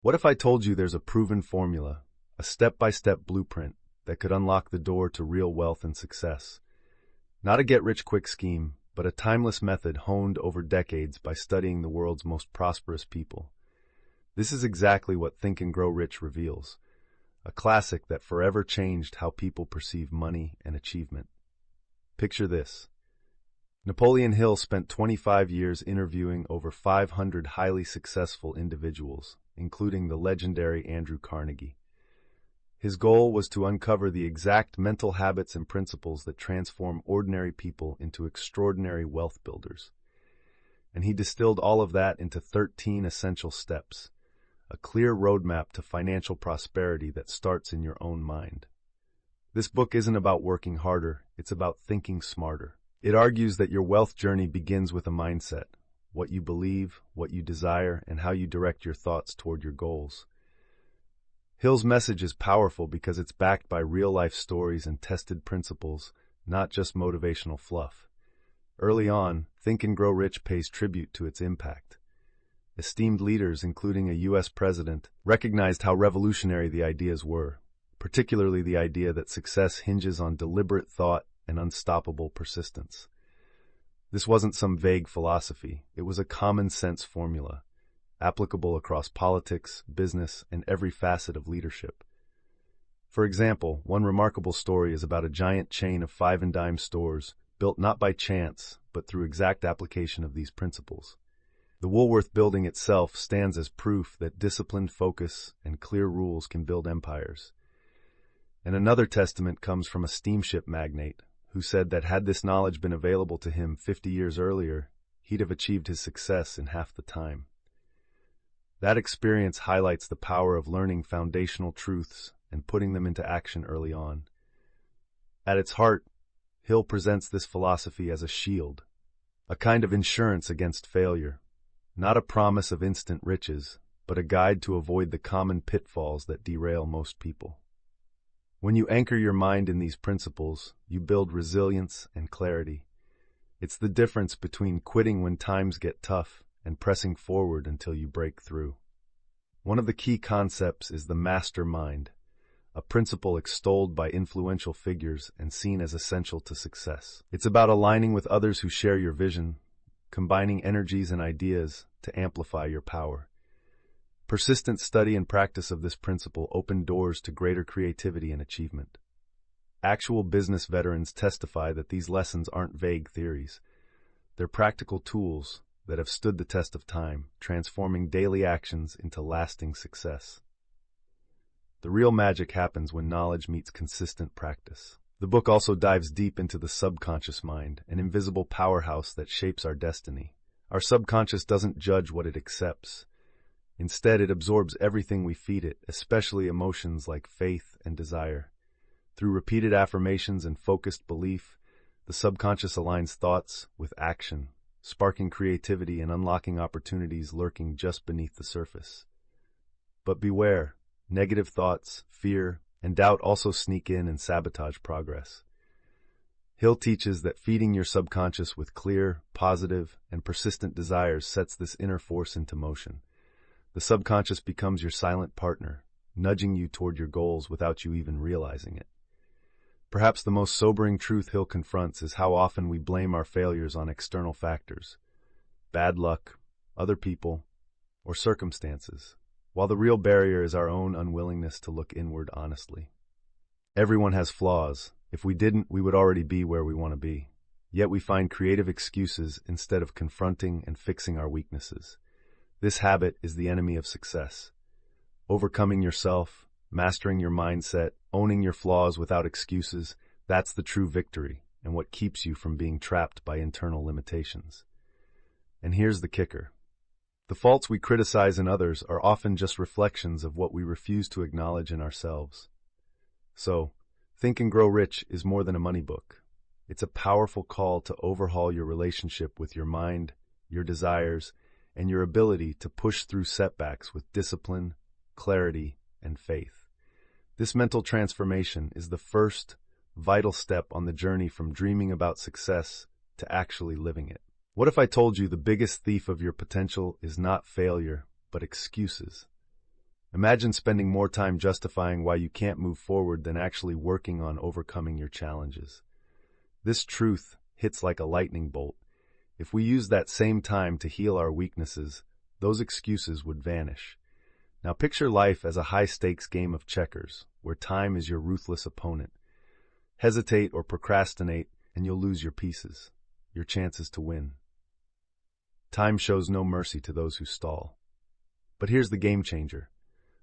What if I told you there's a proven formula, a step-by-step blueprint that could unlock the door to real wealth and success? Not a get-rich-quick scheme, but a timeless method honed over decades by studying the world's most prosperous people. This is exactly what Think and Grow Rich reveals, a classic that forever changed how people perceive money and achievement. Picture this. Napoleon Hill spent 25 years interviewing over 500 highly successful individuals, including the legendary Andrew Carnegie. His goal was to uncover the exact mental habits and principles that transform ordinary people into extraordinary wealth builders. And he distilled all of that into 13 essential steps, a clear roadmap to financial prosperity that starts in your own mind. This book isn't about working harder, it's about thinking smarter. It argues that your wealth journey begins with a mindset, what you believe, what you desire, and how you direct your thoughts toward your goals. Hill's message is powerful because it's backed by real-life stories and tested principles, not just motivational fluff. Early on, Think and Grow Rich pays tribute to its impact. Esteemed leaders, including a U.S. president, recognized how revolutionary the ideas were, particularly the idea that success hinges on deliberate thought and unstoppable persistence. This wasn't some vague philosophy, it was a common-sense formula, applicable across politics, business, and every facet of leadership. For example, one remarkable story is about a giant chain of five-and-dime stores built not by chance, but through exact application of these principles. The Woolworth building itself stands as proof that disciplined focus and clear rules can build empires. And another testament comes from a steamship magnate who said that had this knowledge been available to him 50 years earlier, he'd have achieved his success in half the time. That experience highlights the power of learning foundational truths and putting them into action early on. At its heart, Hill presents this philosophy as a shield, a kind of insurance against failure. Not a promise of instant riches, but a guide to avoid the common pitfalls that derail most people. When you anchor your mind in these principles, you build resilience and clarity. It's the difference between quitting when times get tough and pressing forward until you break through. One of the key concepts is the mastermind, a principle extolled by influential figures and seen as essential to success. It's about aligning with others who share your vision, combining energies and ideas to amplify your power. Persistent study and practice of this principle open doors to greater creativity and achievement. Actual business veterans testify that these lessons aren't vague theories. They're practical tools that have stood the test of time, transforming daily actions into lasting success. The real magic happens when knowledge meets consistent practice. The book also dives deep into the subconscious mind, an invisible powerhouse that shapes our destiny. Our subconscious doesn't judge what it accepts. Instead, it absorbs everything we feed it, especially emotions like faith and desire. Through repeated affirmations and focused belief, the subconscious aligns thoughts with action, sparking creativity and unlocking opportunities lurking just beneath the surface. But beware, negative thoughts, fear, and doubt also sneak in and sabotage progress. Hill teaches that feeding your subconscious with clear, positive, and persistent desires sets this inner force into motion. The subconscious becomes your silent partner, nudging you toward your goals without you even realizing it. Perhaps the most sobering truth Hill confronts is how often we blame our failures on external factors, bad luck, other people, or circumstances, while the real barrier is our own unwillingness to look inward honestly. Everyone has flaws. If we didn't, we would already be where we want to be. Yet we find creative excuses instead of confronting and fixing our weaknesses. This habit is the enemy of success. Overcoming yourself, mastering your mindset, owning your flaws without excuses, that's the true victory and what keeps you from being trapped by internal limitations. And here's the kicker. The faults we criticize in others are often just reflections of what we refuse to acknowledge in ourselves. So, Think and Grow Rich is more than a money book. It's a powerful call to overhaul your relationship with your mind, your desires, and your ability to push through setbacks with discipline, clarity, and faith. This mental transformation is the first vital step on the journey from dreaming about success to actually living it. What if I told you the biggest thief of your potential is not failure, but excuses? Imagine spending more time justifying why you can't move forward than actually working on overcoming your challenges. This truth hits like a lightning bolt. If we use that same time to heal our weaknesses, those excuses would vanish. Now picture life as a high-stakes game of checkers, where time is your ruthless opponent. Hesitate or procrastinate, and you'll lose your pieces, your chances to win. Time shows no mercy to those who stall. But here's the game changer.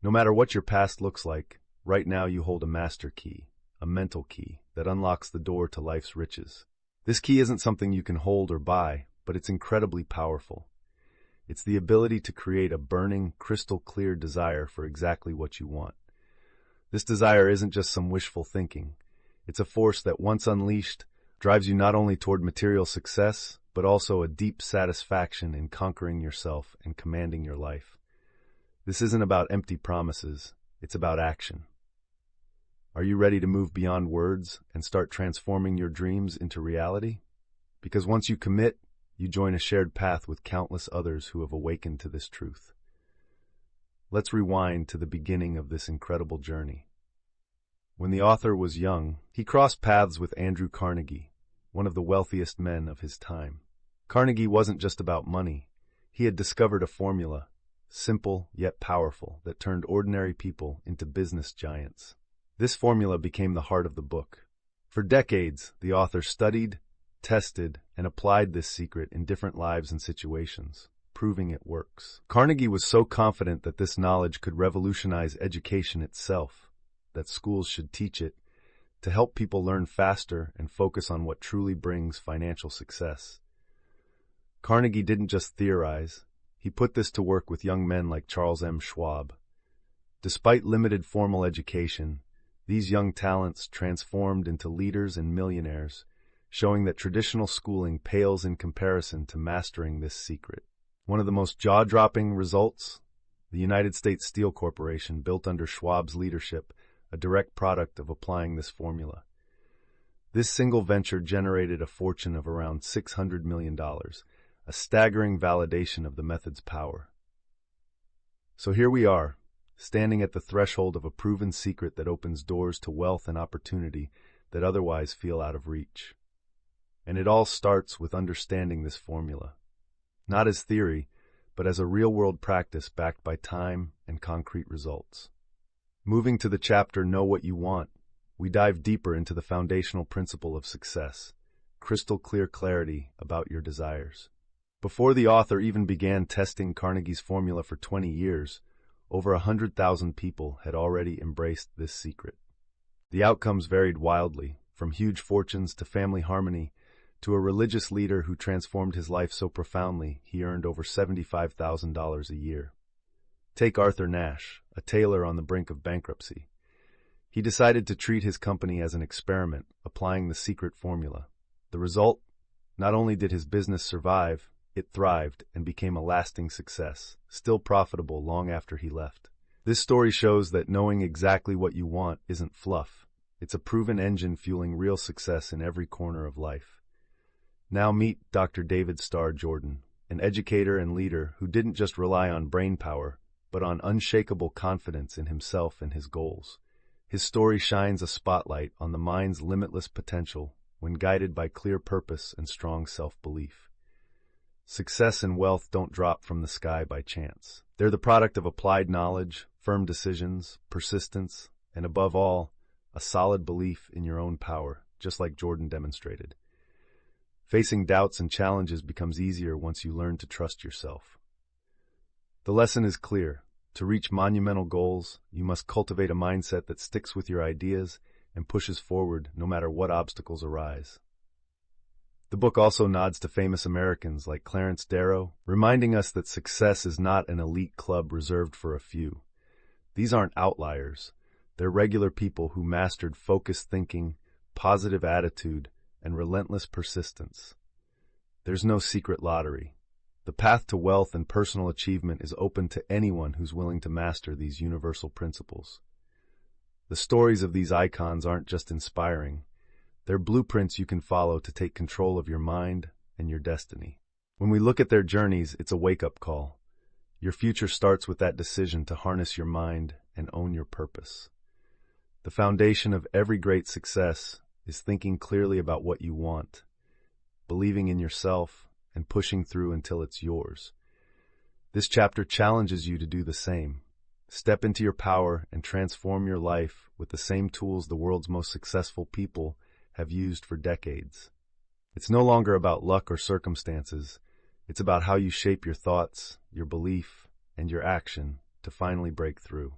No matter what your past looks like, right now you hold a master key, a mental key, that unlocks the door to life's riches. This key isn't something you can hold or buy, but it's incredibly powerful. It's the ability to create a burning, crystal-clear desire for exactly what you want. This desire isn't just some wishful thinking. It's a force that, once unleashed, drives you not only toward material success, but also a deep satisfaction in conquering yourself and commanding your life. This isn't about empty promises, it's about action. Are you ready to move beyond words and start transforming your dreams into reality? Because once you commit, you join a shared path with countless others who have awakened to this truth. Let's rewind to the beginning of this incredible journey. When the author was young, he crossed paths with Andrew Carnegie, one of the wealthiest men of his time. Carnegie wasn't just about money. He had discovered a formula, simple yet powerful, that turned ordinary people into business giants. This formula became the heart of the book. For decades, the author studied, tested, and applied this secret in different lives and situations, proving it works. Carnegie was so confident that this knowledge could revolutionize education itself, that schools should teach it, to help people learn faster and focus on what truly brings financial success. Carnegie didn't just theorize, he put this to work with young men like Charles M. Schwab. Despite limited formal education, these young talents transformed into leaders and millionaires, showing that traditional schooling pales in comparison to mastering this secret. One of the most jaw-dropping results? The United States Steel Corporation, built under Schwab's leadership, a direct product of applying this formula. This single venture generated a fortune of around $600 million, a staggering validation of the method's power. So here we are, standing at the threshold of a proven secret that opens doors to wealth and opportunity that otherwise feel out of reach. And it all starts with understanding this formula, not as theory, but as a real-world practice backed by time and concrete results. Moving to the chapter Know What You Want, we dive deeper into the foundational principle of success, crystal clear clarity about your desires. Before the author even began testing Carnegie's formula for 20 years, over 100,000 people had already embraced this secret. The outcomes varied wildly, from huge fortunes to family harmony, to a religious leader who transformed his life so profoundly he earned over $75,000 a year. Take Arthur Nash, a tailor on the brink of bankruptcy. He decided to treat his company as an experiment, applying the secret formula. The result? Not only did his business survive, it thrived and became a lasting success, still profitable long after he left. This story shows that knowing exactly what you want isn't fluff. It's a proven engine fueling real success in every corner of life. Now meet Dr. David Starr Jordan, an educator and leader who didn't just rely on brainpower, but on unshakable confidence in himself and his goals. His story shines a spotlight on the mind's limitless potential when guided by clear purpose and strong self-belief. Success and wealth don't drop from the sky by chance. They're the product of applied knowledge, firm decisions, persistence, and above all, a solid belief in your own power, just like Jordan demonstrated. Facing doubts and challenges becomes easier once you learn to trust yourself. The lesson is clear. To reach monumental goals, you must cultivate a mindset that sticks with your ideas and pushes forward no matter what obstacles arise. The book also nods to famous Americans like Clarence Darrow, reminding us that success is not an elite club reserved for a few. These aren't outliers. They're regular people who mastered focused thinking, positive attitude, and relentless persistence. There's no secret lottery. The path to wealth and personal achievement is open to anyone who's willing to master these universal principles. The stories of these icons aren't just inspiring. They're blueprints you can follow to take control of your mind and your destiny. When we look at their journeys, it's a wake-up call. Your future starts with that decision to harness your mind and own your purpose. The foundation of every great success is thinking clearly about what you want, believing in yourself, and pushing through until it's yours. This chapter challenges you to do the same. Step into your power and transform your life with the same tools the world's most successful people have used for decades. It's no longer about luck or circumstances. It's about how you shape your thoughts, your belief, and your action to finally break through.